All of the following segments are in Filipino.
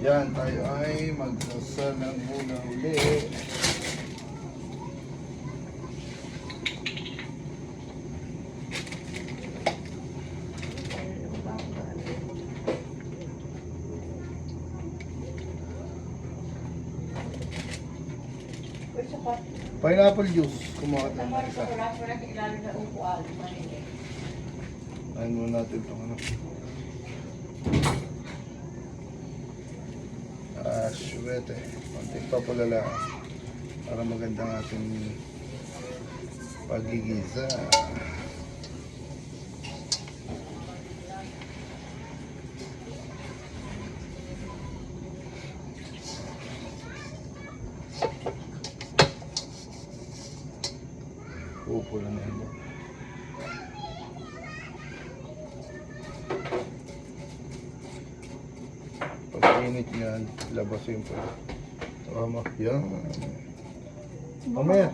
Yan, tayo ay magsasalang muna uli. Pineapple juice. Kumuha na ng isa. Ayan muna natin itong ano. Syuwete. Konting papulala. Para magandang ating pagigisa. Pupula na yun. Pag-init niyan, labasin po. Tama. Yan. Mamaya.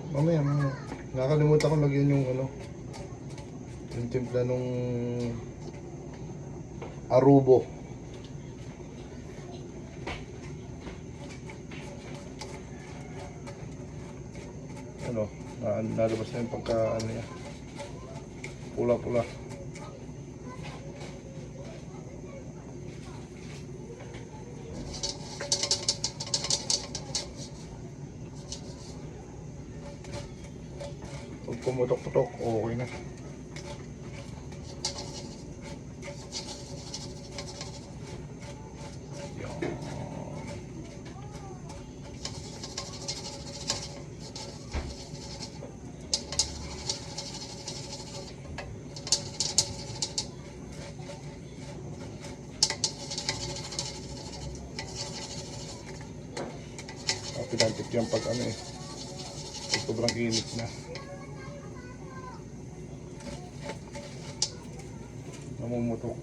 Nakakalimutan ko lagyan yung ano. Yung timpla nung arubo. Ano? Nalabas na yung pagka ano yan. Pula-pula. Pag pumutok-putok, okay na. Pinantik yan pag ano eh. Pag sobrang init na. Namumutok.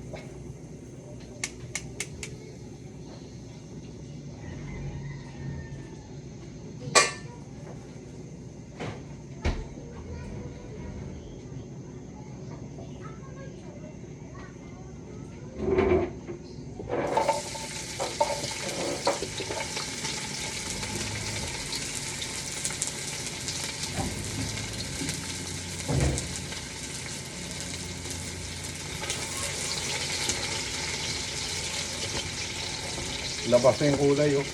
Labas na yung kulay, oh.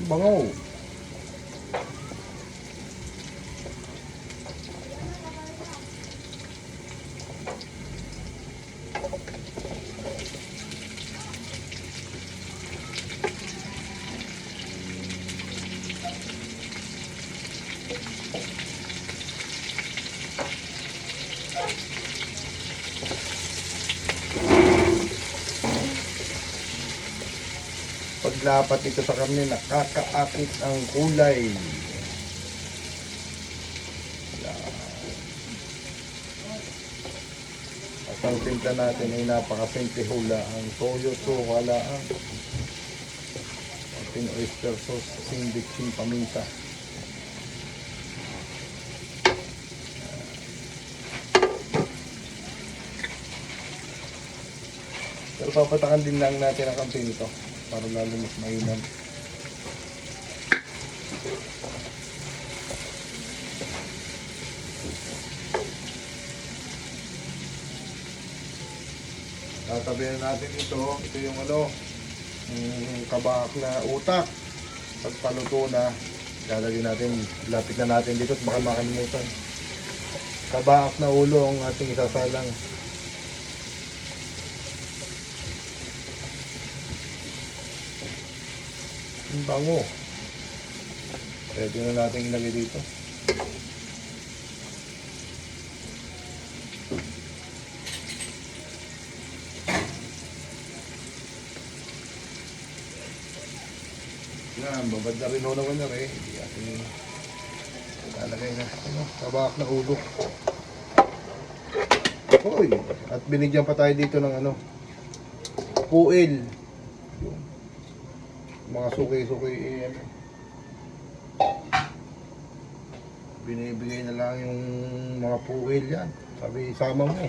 Bango. Paglapat ito sa karne, nakakaakit ang kulay. At ang timpla natin ay napakasimple hula. Ang toyo, suka lang. Ating oyster sauce, ating bitchin paminta. Pero papatakan din lang natin ang kamping ito para lalo mas mainam. Tatabihan natin ito. Ito yung ano, kabak na utak. Pagpaluto na, lalagyan natin, lapit na natin dito at baka makalimutan. Kabak na ulo ang ating isasalang. Ang bango. Pwede na natin ilagay dito. Yan, babad na rin ho naman na rin. Hindi ating lalagay na. Ano, tabak na ulo. Hoy! At binigyan pa tayo dito ng ano, puil. Yung mga suki-suki ano. Binibigay na lang yung mga puil yan. Sabi, isama mo.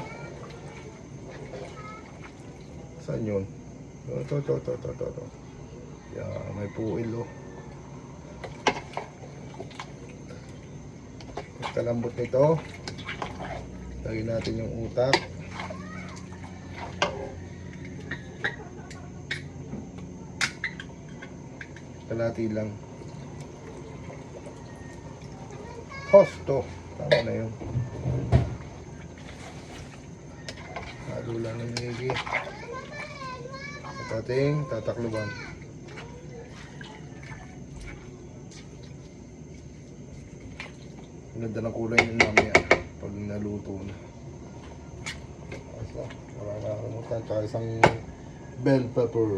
Saan yun? Ito. Yan, may puil oh. Kalambot nito. Lagyan natin yung utak. Kalati lang. Hosto. Tama na yun. Halo lang ng higi. At ating tatakluban. Ang ganda ng kulay nyo mamaya pag naluto na. Ayos na. Wala na nakalimutan. Tsaka isang bell pepper.